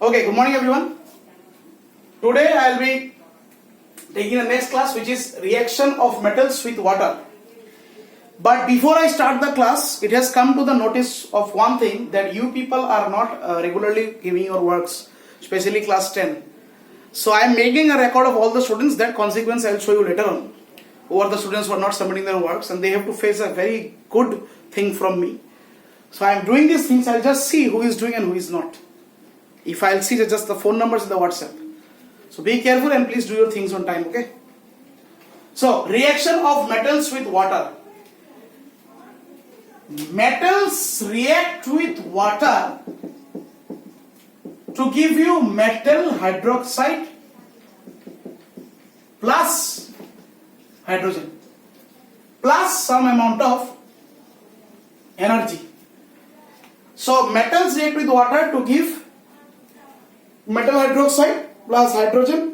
Okay, good morning everyone. Today I will be taking the next class, which is reaction of metals with water. But before I start the class, it has come to the notice of one thing, that you people are not regularly giving your works, especially class 10. So I am making a record of all the students. That consequence I will show you later on. Who are the students who are not submitting their works, and they have to face a very good thing from me. So I am doing these things. I will just see who is doing and who is not. If I'll see just the phone numbers in the WhatsApp. So be careful and please do your things on time, okay? So, reaction of metals with water. Metals react with water to give you metal hydroxide plus hydrogen plus some amount of energy. So, metals react with water to give metal hydroxide plus hydrogen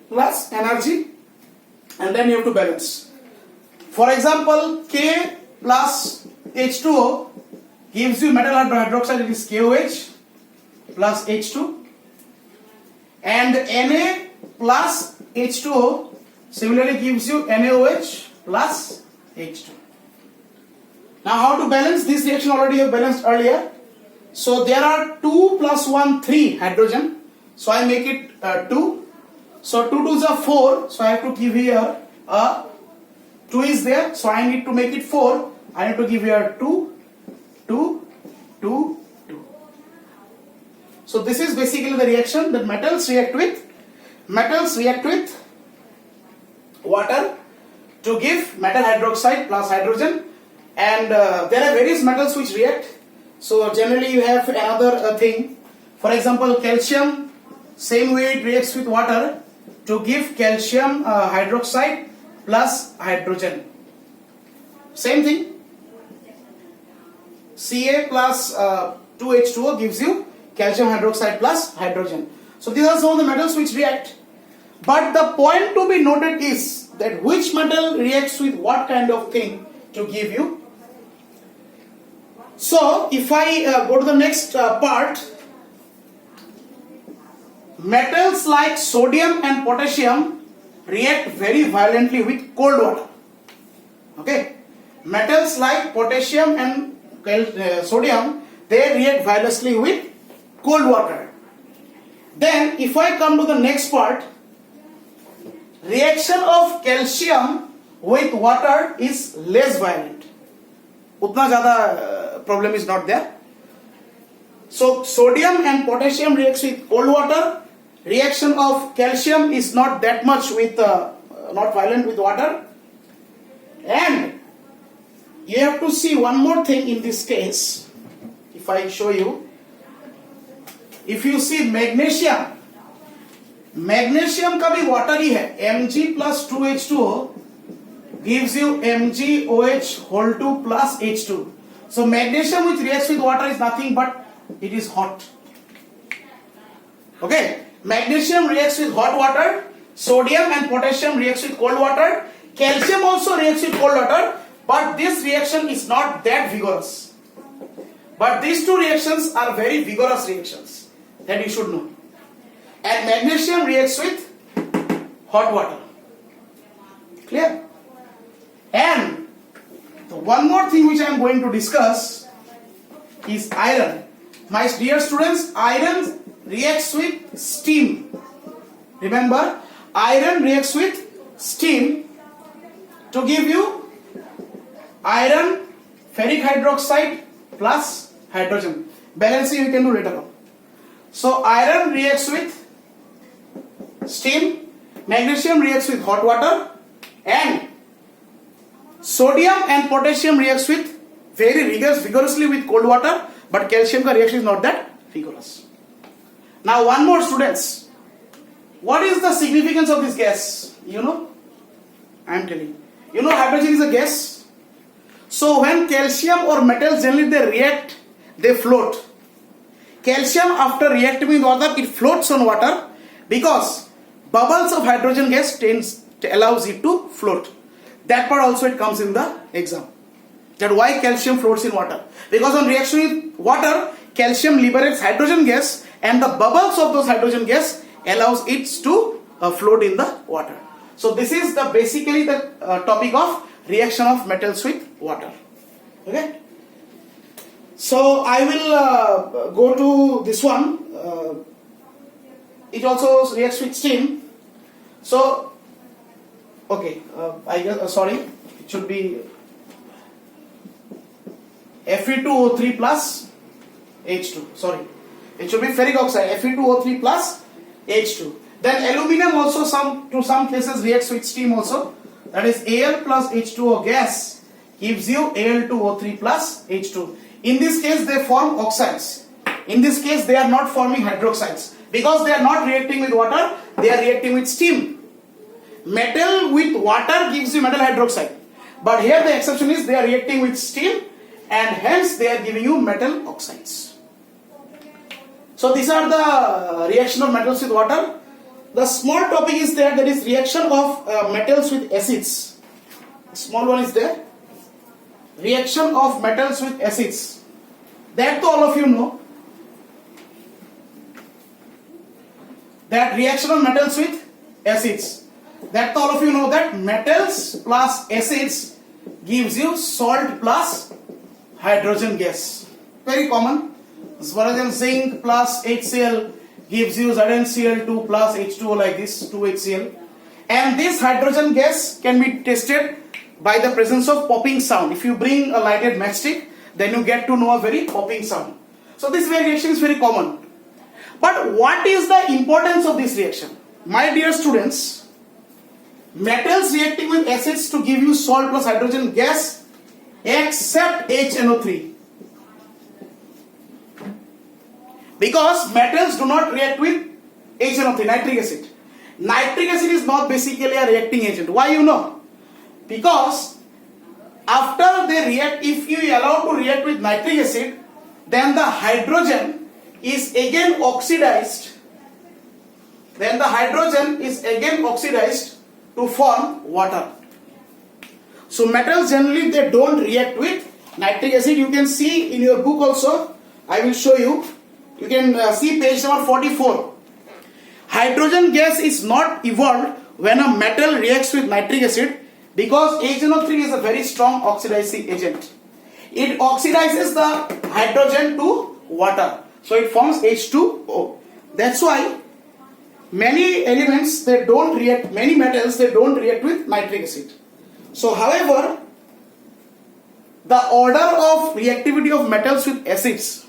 plus energy, and then you have to balance. For example, K plus H2O gives you metal hydroxide, it is KOH plus H2, and Na plus H2O similarly gives you NaOH plus H2. Now how to balance this reaction? Already have balanced earlier. So there are 2 plus 1, 3 hydrogen. So I make it 2. So 2 2s are 4. So I have to give here 2 is there. So I need to make it 4. I need to give here 2, 2, 2, 2. So this is basically the reaction that metals react with water to give metal hydroxide plus hydrogen. And there are various metals which react. So generally you have another thing. For example, calcium, same way it reacts with water to give calcium hydroxide plus hydrogen. Same thing. Ca plus 2H2O gives you calcium hydroxide plus hydrogen. So these are some of the metals which react. But the point to be noted is that which metal reacts with what kind of thing to give you. So, if I go to the next part, metals like sodium and potassium react very violently with cold water. Okay, metals like potassium and sodium, they react violently with cold water. Then, if I come to the next part, reaction of calcium with water is less violent. Utna zyada problem is not there. So sodium and potassium reacts with cold water. Reaction of calcium is not that much with not violent with water. And you have to see one more thing in this case. If I show you, if you see magnesium का भी water ही है. Mg plus 2H2O gives you MgOH whole 2 plus H2. So magnesium which reacts with water is nothing but it is hot. Okay, magnesium reacts with hot water, sodium and potassium reacts with cold water, calcium also reacts with cold water, but this reaction is not that vigorous. But these two reactions are very vigorous reactions that you should know. And magnesium reacts with hot water. Clear? And one more thing which I am going to discuss is iron. My dear students, iron reacts with steam. Remember, iron reacts with steam to give you iron ferric hydroxide plus hydrogen. Balancing you can do later on. So iron reacts with steam, magnesium reacts with hot water, and sodium and potassium reacts with very vigorously with cold water, but calcium ka reaction is not that vigorous. Now one more, students, what is the significance of this gas? You know, I am telling you. You know hydrogen is a gas. So when calcium or metals generally they react, they float. Calcium after reacting with water, it floats on water because bubbles of hydrogen gas allows it to float. That part also it comes in the exam. That why calcium floats in water. Because on reaction with water, calcium liberates hydrogen gas and the bubbles of those hydrogen gas allows it to float in the water. So this is the basically the topic of reaction of metals with water. Okay. So I will go to this one. It also reacts with steam. So okay, I guess sorry, it should be Fe2O3 plus H2. Sorry, it should be ferric oxide Fe2O3 plus H2. Then aluminum also to some cases reacts with steam also. That is Al plus H2O gas gives you Al2O3 plus H2. In this case they form oxides. In this case they are not forming hydroxides because they are not reacting with water, they are reacting with steam. Metal with water gives you metal hydroxide, but here the exception is they are reacting with steam and hence they are giving you metal oxides. So these are the reaction of metals with water. The small topic is there, that is reaction of metals with acids. Small one is there. Reaction of metals with acids. That all of you know. That reaction of metals with acids. That all of you know that metals plus acids gives you salt plus hydrogen gas. Very common. For example, zinc plus HCl gives you ZnCl2 plus H2O like this, 2HCl. And this hydrogen gas can be tested by the presence of popping sound. If you bring a lighted matchstick, then you get to know a very popping sound. So this reaction is very common. But what is the importance of this reaction? My dear students, metals reacting with acids to give you salt plus hydrogen gas except HNO3. Because metals do not react with HNO3, nitric acid. Nitric acid is not basically a reacting agent. Why you know? Because after they react, if you allow to react with nitric acid, then the hydrogen is again oxidized. Then the hydrogen is again oxidized to form water. So metals generally they don't react with nitric acid. You can see in your book also, I will show you. You can see page number 44. Hydrogen gas is not evolved when a metal reacts with nitric acid because HNO3 is a very strong oxidizing agent. It oxidizes the hydrogen to water. So it forms H2O. That's why many elements they don't react, many metals they don't react with nitric acid. So however, the order of reactivity of metals with acids,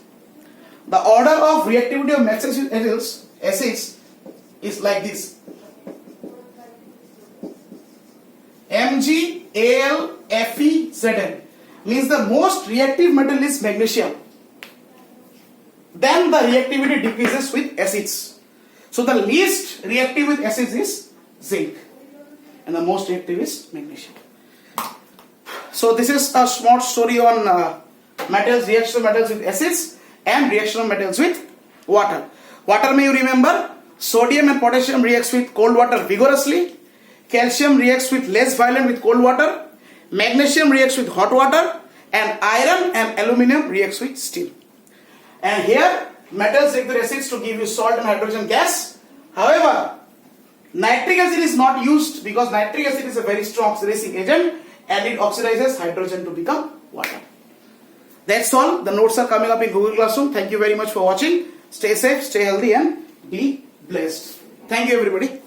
the order of reactivity of metals with acids is like this. Mg, Al, Fe, Zn means the most reactive metal is magnesium. Then the reactivity decreases with acids. So the least reactive with acids is zinc and the most reactive is magnesium. So this is a small story on metals, reaction of metals with acids and reaction of metals with water. Water, may you remember, sodium and potassium reacts with cold water vigorously, calcium reacts with less violent with cold water, magnesium reacts with hot water, and iron and aluminum reacts with steam. And here metals react with acids to give you salt and hydrogen gas. However, nitric acid is not used because nitric acid is a very strong oxidizing agent and it oxidizes hydrogen to become water. That's all. The notes are coming up in Google Classroom. Thank you very much for watching. Stay safe, stay healthy and be blessed. Thank you everybody.